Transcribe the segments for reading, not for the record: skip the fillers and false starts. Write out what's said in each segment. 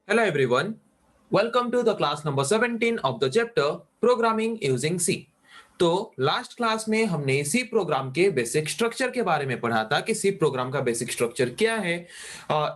Hello everyone, welcome to the class number 17 of the chapter Programming using C। तो last class में हमने C program के basic structure के बारे में पढ़ा था कि सी प्रोग्राम का बेसिक स्ट्रक्चर क्या है।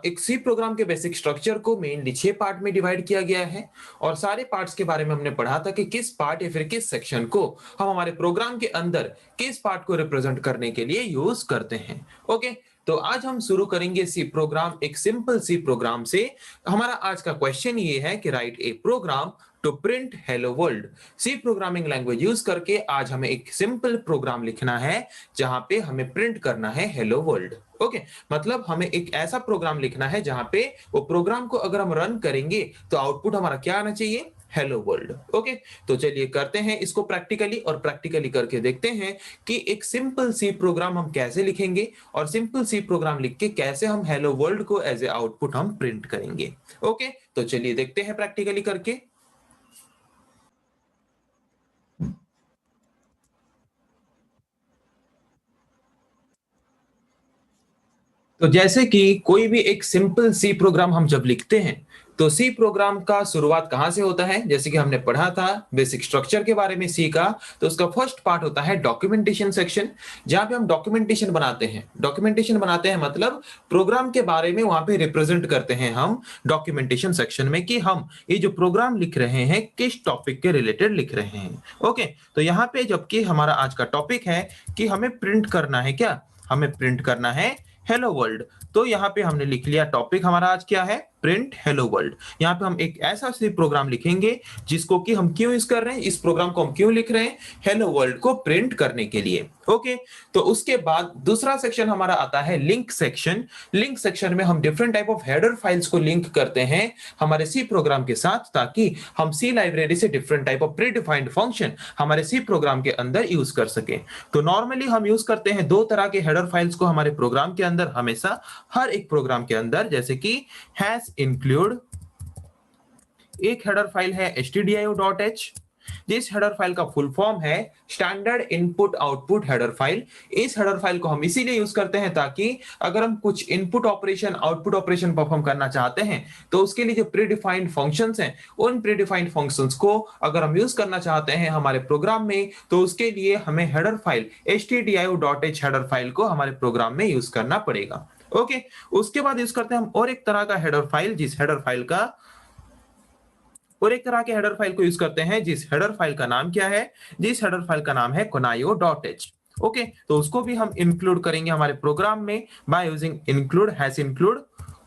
एक सी प्रोग्राम के बेसिक स्ट्रक्चर को मेनली 6 पार्ट में डिवाइड किया गया है और सारे पार्ट्स के बारे में हमने पढ़ा था कि किस पार्ट या फिर किस सेक्शन को हम हमारे प्रोग्राम के अंदर किस पार्ट को रिप्रेजेंट करने के लिए यूज करते हैं। ओके, तो आज हम शुरू करेंगे सी प्रोग्राम, एक सिंपल सी प्रोग्राम से। हमारा आज का क्वेश्चन ये है कि write a program to print hello world. C programming language use करके आज हमें एक सिंपल प्रोग्राम लिखना है जहां पे हमें प्रिंट करना है हेलो वर्ल्ड। ओके, मतलब हमें एक ऐसा प्रोग्राम लिखना है जहां पे वो प्रोग्राम को अगर हम रन करेंगे तो आउटपुट हमारा क्या आना चाहिए, हेलो वर्ल्ड। ओके, तो चलिए करते हैं इसको प्रैक्टिकली और प्रैक्टिकली करके देखते हैं कि एक सिंपल सी प्रोग्राम हम कैसे लिखेंगे और सिंपल सी प्रोग्राम लिख के कैसे हम हेलो वर्ल्ड को एज ए आउटपुट हम प्रिंट करेंगे। ओके, तो चलिए देखते हैं प्रैक्टिकली करके। तो जैसे कि कोई भी एक सिंपल सी प्रोग्राम हम जब लिखते हैं तो सी प्रोग्राम का शुरुआत कहां से होता है, जैसे कि हमने पढ़ा था बेसिक स्ट्रक्चर के बारे में सी का। तो उसका फर्स्ट पार्ट होता है डॉक्यूमेंटेशन सेक्शन, जहां पे हम डॉक्यूमेंटेशन बनाते हैं। डॉक्यूमेंटेशन बनाते हैं मतलब प्रोग्राम के बारे में वहां पे रिप्रेजेंट करते हैं हम डॉक्यूमेंटेशन सेक्शन में कि हम ये जो प्रोग्राम लिख रहे हैं किस टॉपिक के रिलेटेड लिख रहे हैं। ओके, तो यहाँ पे जबकि हमारा आज का टॉपिक है कि हमें प्रिंट करना है, क्या हमें प्रिंट करना है हेलो वर्ल्ड। तो यहाँ पे हमने लिख लिया टॉपिक हमारा आज क्या है, प्रिंट हेलो वर्ल्ड। यहाँ पे हम एक ऐसा सी प्रोग्राम लिखेंगे जिसको कि हम क्यों यूज कर रहे हैं, इस प्रोग्राम को हम क्यों लिख रहे हैं, हेलो वर्ल्ड को प्रिंट करने के लिए। ओके, तो उसके बाद दूसरा सेक्शन हमारा आता है लिंक सेक्शन। लिंक सेक्शन में हम different type of header files को लिंक करते हैं हमारे सी प्रोग्राम के साथ, ताकि हम सी लाइब्रेरी से different type of predefined function हमारे सी प्रोग्राम के अंदर यूज कर सके। तो नॉर्मली हम यूज करते हैं दो तरह के हेडर फाइल्स को हमारे प्रोग्राम के अंदर, हमेशा हर एक प्रोग्राम के अंदर, जैसे कि हैश इंक्लूड एक हेडर फाइल है stdio.h, जिस हेडर फाइल का फुल फॉर्म है standard input output header file. इस हेडर फाइल को हम इसीलिए यूज करते हैं ताकि अगर हम कुछ input operation output operation perform करना चाहते हैं तो उसके लिए जो प्रीडिफाइंड फंक्शंस हैं उन प्रीडिफाइंड फंक्शंस को अगर हम यूज करना चाहते हैं हमारे प्रोग्राम में तो उसके लिए हमें header file stdio.h header file को हमारे प्रोग्राम में यूज करना पड़ेगा। ओके, उसके बाद यूज करते हैं हम और एक तरह का हेडर फाइल, जिस हेडर फाइल का और एक तरह के हेडर फाइल को यूज करते हैं जिस हेडर फाइल का नाम क्या है, जिस हेडर फाइल का नाम है conaio.h। ओके, तो उसको भी हम इंक्लूड करेंगे हमारे प्रोग्राम में by using include hash include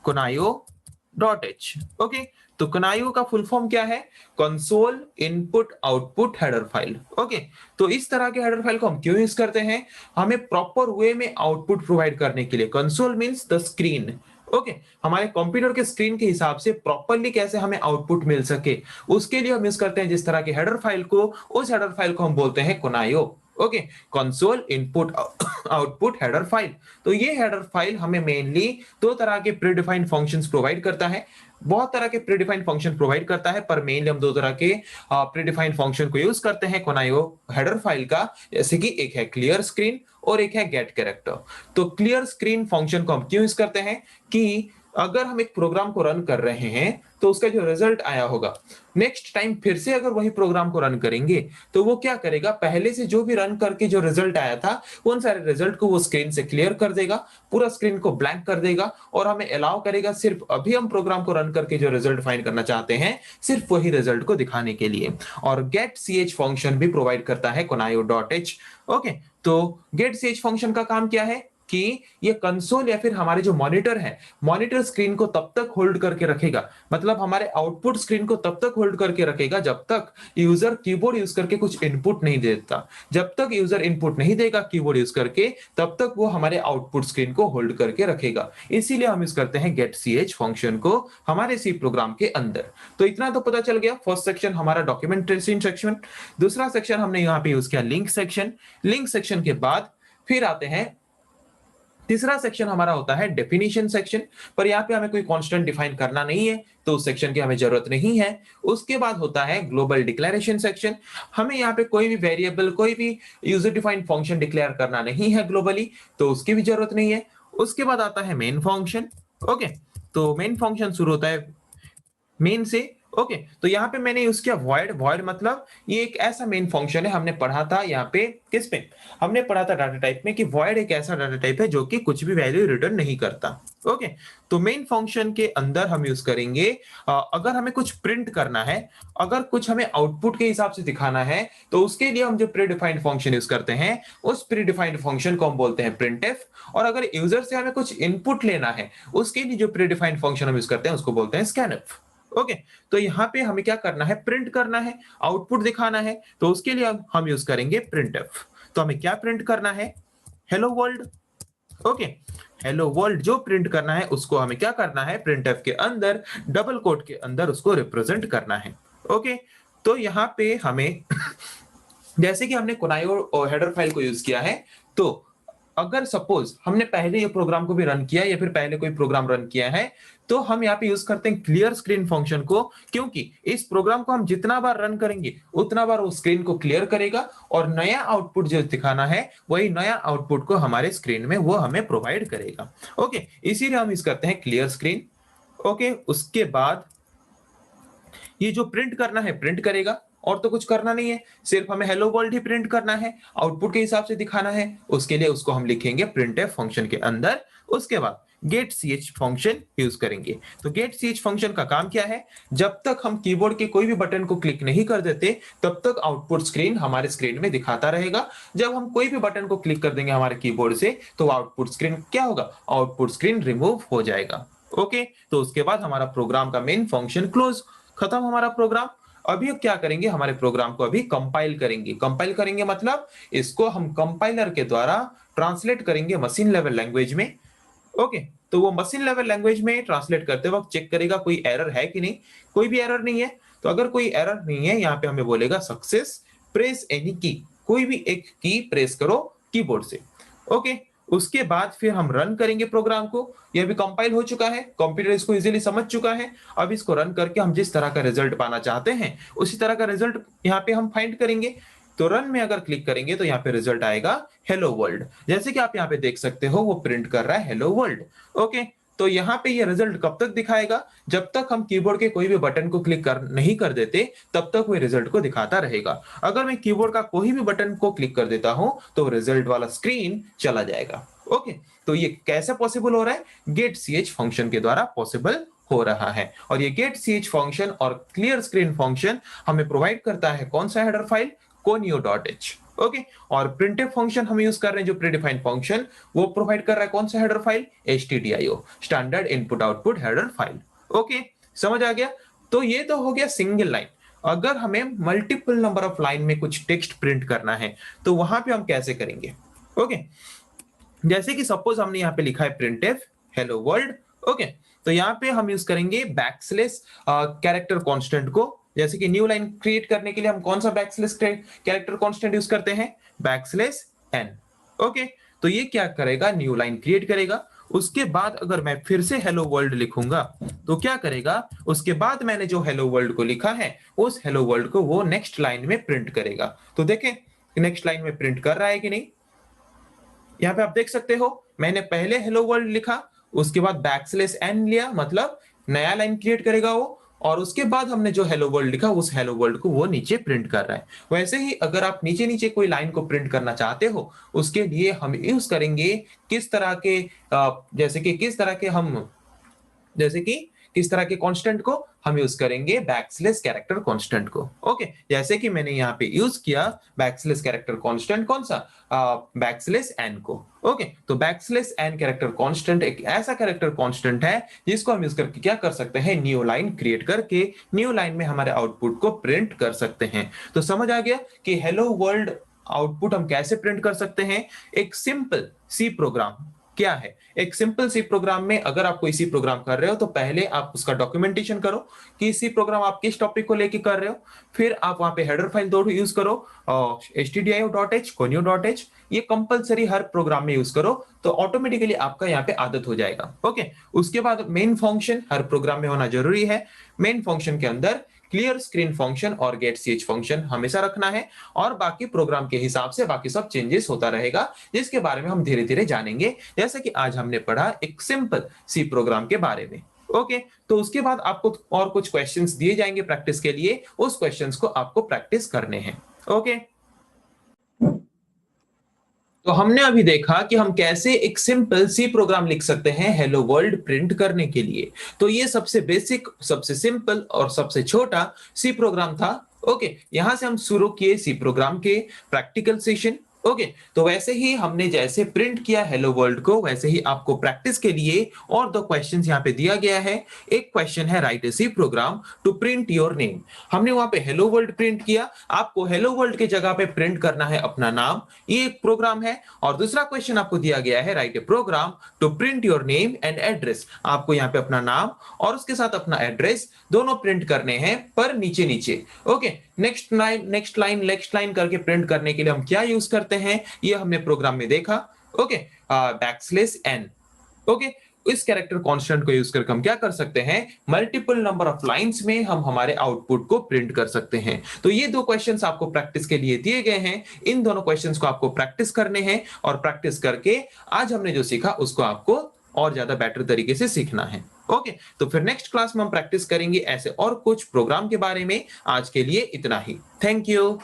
conaio.h। Okay, तो conaio का फुल फॉर्म क्या है, console input output header file. Okay, तो इस तरह के हेडर फाइल को हम क्यों यूज करते हैं, हमें प्रॉपर वे में आउटपुट प्रोवाइड करने के लिए। Console means the screen. Okay, हमारे कंप्यूटर के स्क्रीन के हिसाब से प्रॉपरली कैसे हमें आउटपुट मिल सके उसके लिए हम यूज करते हैं जिस तरह के हेडर फाइल को, उस हेडर फाइल को हम बोलते हैं conaio। Okay, console input output header file. तो ये हेडर फाइल हमें मेनली दो तरह के प्रीडिफाइंड फंक्शंस प्रोवाइड करता है। बहुत तरह के प्रीडिफाइंड फंक्शन प्रोवाइड करता है पर मेनली हम दो तरह के प्रीडिफाइंड फंक्शन को यूज करते हैं conaio हेडर फाइल का, जैसे कि एक है क्लियर स्क्रीन और एक है गेट कैरेक्टर। तो क्लियर स्क्रीन फंक्शन को हम क्यों यूज करते हैं कि अगर हम एक प्रोग्राम को रन कर रहे हैं तो उसका जो रिजल्ट आया होगा नेक्स्ट टाइम फिर से अगर वही प्रोग्राम को रन करेंगे तो वो क्या करेगा, पहले से जो भी रन करके जो रिजल्ट आया था उन सारे रिजल्ट को वो स्क्रीन से क्लियर कर देगा, पूरा स्क्रीन को ब्लैंक कर देगा और हमें अलाउ करेगा सिर्फ अभी हम प्रोग्राम को रन करके जो रिजल्ट फाइंड करना चाहते हैं सिर्फ वही रिजल्ट को दिखाने के लिए। और गेट ch फंक्शन भी प्रोवाइड करता है conaio.h। ओके, तो गेट ch फंक्शन का काम क्या है कि ये कंसोल या फिर हमारे जो मॉनिटर है, मॉनिटर स्क्रीन को तब तक होल्ड करके रखेगा, मतलब हमारे आउटपुट स्क्रीन को तब तक होल्ड करके रखेगा जब तक यूजर कीबोर्ड यूज करके कुछ इनपुट नहीं देता। जब तक यूजर इनपुट नहीं देगा कीबोर्ड यूज करके तब तक वो हमारे आउटपुट स्क्रीन को होल्ड करके रखेगा। इसीलिए हम यूज करते हैं गेट ch फंक्शन को हमारे सी प्रोग्राम के अंदर। तो इतना तो पता चल गया, फर्स्ट सेक्शन हमारा डॉक्यूमेंटेशन सेक्शन। दूसरा सेक्शन हमने यहाँ पे यूज किया लिंक सेक्शन। लिंक सेक्शन के बाद फिर आते हैं तीसरा सेक्शन हमारा होता है डेफिनेशन सेक्शन, पर यहाँ पे हमें कोई कांस्टेंट डिफाइन करना नहीं है तो उस सेक्शन की हमें जरूरत नहीं है। उसके बाद होता है ग्लोबल डिक्लेरेशन सेक्शन। हमें यहाँ पे कोई भी वेरिएबल, कोई भी यूजर डिफाइंड फंक्शन डिक्लेयर करना नहीं है ग्लोबली, तो उसकी भी जरूरत नहीं है। उसके बाद आता है मेन फंक्शन। ओके, तो मेन फंक्शन शुरू होता है मेन से। ओके, तो यहाँ पे मैंने यूज किया वॉइड। वॉइड मतलब ये एक ऐसा मेन फंक्शन है, हमने पढ़ा था यहाँ पे किस पे, हमने पढ़ा था डाटा टाइप में कि वॉइड एक ऐसा डाटा टाइप है जो कि कुछ भी वैल्यू रिटर्न नहीं करता। ओके, तो मेन फंक्शन के अंदर हम यूज करेंगे अगर हमें कुछ प्रिंट करना है, अगर कुछ हमें आउटपुट के हिसाब से दिखाना है, तो उसके लिए हम जो प्री डिफाइंड फंक्शन यूज करते हैं उस प्री डिफाइंड फंक्शन को हम बोलते हैं प्रिंटफ। और अगर यूजर से हमें कुछ इनपुट लेना है, उसके लिए जो प्री डिफाइंड फंक्शन हम यूज करते हैं उसको बोलते हैं स्कैनफ। ओके, तो यहाँ पे हमें क्या करना है, प्रिंट करना है, आउटपुट दिखाना है, तो उसके लिए हम यूज करेंगे प्रिंटफ। तो हमें क्या प्रिंट करना है, hello world. Okay, hello world जो प्रिंट करना है उसको हमें क्या करना है, प्रिंटफ के अंदर डबल कोट के अंदर उसको रिप्रेजेंट करना है। ओके, तो यहाँ पे हमें जैसे कि हमने कोनायो और हेडर फाइल को यूज किया है, तो अगर सपोज हमने पहले ये प्रोग्राम को भी रन किया या फिर पहले कोई प्रोग्राम रन किया है, तो हम यहाँ पे यूज करते हैं क्लियर स्क्रीन फंक्शन को, क्योंकि इस प्रोग्राम को हम जितना बार रन करेंगे उतना बार वो स्क्रीन को क्लियर करेगा और नया आउटपुट जो दिखाना है वही नया आउटपुट को हमारे स्क्रीन में वो हमें प्रोवाइड करेगा। ओके, इसीलिए हम यूज करते हैं क्लियर स्क्रीन। ओके, उसके बाद ये जो प्रिंट करना है प्रिंट करेगा, और तो कुछ करना नहीं है, सिर्फ हमें हेलो वर्ल्ड ही प्रिंट करना है, आउटपुट के हिसाब से दिखाना है, उसके लिए उसको हम लिखेंगे प्रिंटफ फंक्शन के अंदर। उसके बाद गेट ch फंक्शन यूज करेंगे। तो गेट ch फंक्शन का काम क्या है, जब तक हम कीबोर्ड के कोई भी बटन को क्लिक नहीं कर देते तब तक आउटपुट स्क्रीन हमारे स्क्रीन में दिखाता रहेगा। जब हम कोई भी बटन को क्लिक कर देंगे हमारे कीबोर्ड से तो आउटपुट स्क्रीन क्या होगा, आउटपुट स्क्रीन रिमूव हो जाएगा। ओके, तो उसके बाद हमारा प्रोग्राम का मेन फंक्शन क्लोज, खत्म हमारा प्रोग्राम। अभी अब क्या करेंगे, हमारे प्रोग्राम को अभी कंपाइल करेंगे। कंपाइल करेंगे मतलब इसको हम कंपाइलर के द्वारा ट्रांसलेट करेंगे मशीन लेवल लैंग्वेज में। ओके, तो वो मशीन लेवल लैंग्वेज में ट्रांसलेट करते वक्त चेक करेगा कोई एरर है कि नहीं, कोई भी एरर नहीं है। तो अगर कोई एरर नहीं है, यहाँ पे हमें बोलेगा सक्सेस, प्रेस एनी की, कोई भी एक की प्रेस करो कीबोर्ड से। ओके, उसके बाद फिर हम रन करेंगे प्रोग्राम को। ये अभी कंपाइल हो चुका है, कंप्यूटर इसको इजीली समझ चुका है। अब इसको रन करके हम जिस तरह का रिजल्ट पाना चाहते हैं उसी तरह का रिजल्ट यहाँ पे हम फाइंड करेंगे। तो रन में अगर क्लिक करेंगे तो यहाँ पे रिजल्ट आएगा हेलो वर्ल्ड, जैसे कि आप यहाँ पे देख सकते हो वो प्रिंट कर रहा है हेलो वर्ल्ड। ओके, तो यहाँ पे ये रिजल्ट कब तक दिखाएगा, जब तक हम कीबोर्ड के कोई भी बटन को क्लिक कर नहीं कर देते तब तक वो रिजल्ट को दिखाता रहेगा। अगर मैं कीबोर्ड का कोई भी बटन को क्लिक कर देता हूं तो रिजल्ट वाला स्क्रीन चला जाएगा। ओके, तो ये कैसे पॉसिबल हो रहा है, गेट ch फंक्शन के द्वारा पॉसिबल हो रहा है। और ये गेट ch फंक्शन और क्लियर स्क्रीन फंक्शन हमें प्रोवाइड करता है कौन सा हेडर फाइल, conio.h। ओके, और प्रिंटफ फंक्शन हम यूज कर रहे हैं जो प्रीडिफाइंड फंक्शन, वो प्रोवाइड कर रहा है कौन सा header file, stdio, standard input output header file. Okay, समझ आ गया। तो ये तो हो गया सिंगल लाइन। अगर हमें मल्टीपल नंबर ऑफ लाइन में कुछ टेक्स्ट प्रिंट करना है तो वहां पे हम कैसे करेंगे। ओके, जैसे कि सपोज हमने यहाँ पे लिखा है प्रिंटफ हेलो वर्ल्ड। ओके, तो यहाँ पे हम यूज करेंगे बैकस्लेस कैरेक्टर कांस्टेंट को। जैसे कि न्यू लाइन क्रिएट करने के लिए हम कौन सा बैकस्लेस कैरेक्टर कांस्टेंट यूज करते हैं, बैकस्लेस n। ओके, तो ये क्या करेगा, न्यू लाइन क्रिएट करेगा। उसके बाद अगर मैं फिर से हेलो वर्ल्ड लिखूंगा तो क्या करेगा, उसके बाद मैंने जो हेलो वर्ल्ड को लिखा है उस हेलो वर्ल्ड को वो नेक्स्ट लाइन में प्रिंट करेगा। तो देखें नेक्स्ट लाइन में प्रिंट कर रहा है कि नहीं। यहाँ पे आप देख सकते हो मैंने पहले हेलो वर्ल्ड लिखा, उसके बाद बैकस्लेस n लिया, मतलब नया लाइन क्रिएट करेगा वो, और उसके बाद हमने जो हेलो वर्ल्ड लिखा उस हेलो वर्ल्ड को वो नीचे प्रिंट कर रहा है। वैसे ही अगर आप नीचे नीचे कोई लाइन को प्रिंट करना चाहते हो उसके लिए हम यूज करेंगे किस तरह के जैसे कि किस तरह के कांस्टेंट को हम यूज करेंगे, बैकस्लेस कैरेक्टर कांस्टेंट को। ओके, जैसे कि मैंने यहाँ पे यूज किया बैकस्लेस कैरेक्टर कांस्टेंट कौन सा, बैकस्लेस n को। ओके, तो बैकस्लेस n कैरेक्टर कांस्टेंट एक ऐसा कैरेक्टर कांस्टेंट है जिसको हम यूज करके क्या कर सकते हैं, न्यू लाइन क्रिएट करके न्यू लाइन में हमारे आउटपुट को प्रिंट कर सकते हैं। तो समझ आ गया कि हेलो वर्ल्ड आउटपुट हम कैसे प्रिंट कर सकते हैं। एक सिंपल सी प्रोग्राम क्या है, एक सिंपल सी प्रोग्राम में अगर आप कोई सी प्रोग्राम कर रहे हो तो पहले आप उसका डॉक्यूमेंटेशन करो कि सी प्रोग्राम आप किस टॉपिक को लेके कर रहे हो। फिर आप वहां पे हेडर फाइल दो यूज करो, stdio.h, conio.h, ये कंपलसरी हर प्रोग्राम में यूज करो तो ऑटोमेटिकली आपका यहाँ पे आदत हो जाएगा। ओके, उसके बाद मेन फंक्शन हर प्रोग्राम में होना जरूरी है। मेन फंक्शन के अंदर क्लियर स्क्रीन फंक्शन और गेट ch फंक्शन हमेशा रखना है, और बाकी प्रोग्राम के हिसाब से बाकी सब चेंजेस होता रहेगा जिसके बारे में हम धीरे धीरे जानेंगे, जैसे कि आज हमने पढ़ा एक सिंपल सी प्रोग्राम के बारे में। ओके, तो उसके बाद आपको और कुछ क्वेश्चंस दिए जाएंगे प्रैक्टिस के लिए, उस क्वेश्चंस को आपको प्रैक्टिस करने हैं। ओके, तो हमने अभी देखा कि हम कैसे एक सिंपल सी प्रोग्राम लिख सकते हैं हेलो वर्ल्ड प्रिंट करने के लिए। तो ये सबसे बेसिक, सबसे सिंपल और सबसे छोटा सी प्रोग्राम था। ओके, यहां से हम शुरू किए सी प्रोग्राम के प्रैक्टिकल सेशन। ओके, तो वैसे ही हमने जैसे प्रिंट किया हेलो वर्ल्ड को, वैसे ही आपको प्रैक्टिस के लिए और दो क्वेश्चन यहाँ पे दिया गया है। एक क्वेश्चन है write a C program to print your name. हमने वहां पे हेलो वर्ल्ड प्रिंट किया, आपको हेलो वर्ल्ड की जगह पे प्रिंट करना है अपना नाम, ये एक प्रोग्राम है। और दूसरा क्वेश्चन आपको दिया गया है write a program to print your name and address. आपको यहाँ पे अपना नाम और उसके साथ अपना एड्रेस दोनों प्रिंट करने हैं, पर नीचे नीचे। Okay, next line next line next line करके प्रिंट करने के लिए हम क्या यूज करते हैं, ये हमने प्रोग्राम में देखा। Okay, backslash n. ओके, इस कैरेक्टर कांस्टेंट को यूज करके हम क्या कर सकते हैं, मल्टीपल नंबर ऑफ लाइंस में हम हमारे आउटपुट को प्रिंट कर सकते हैं। तो ये दो क्वेश्चंस आपको प्रैक्टिस के लिए दिए गए हैं, इन दोनों क्वेश्चंस को आपको प्रैक्टिस करने हैं, और प्रैक्टिस करके आज हमने जो सीखा उसको आपको और ज्यादा बेटर तरीके से सीखना है। ओके, तो फिर नेक्स्ट क्लास में हम प्रैक्टिस करेंगे ऐसे और कुछ प्रोग्राम के बारे में। आज के लिए इतना ही। Thank you.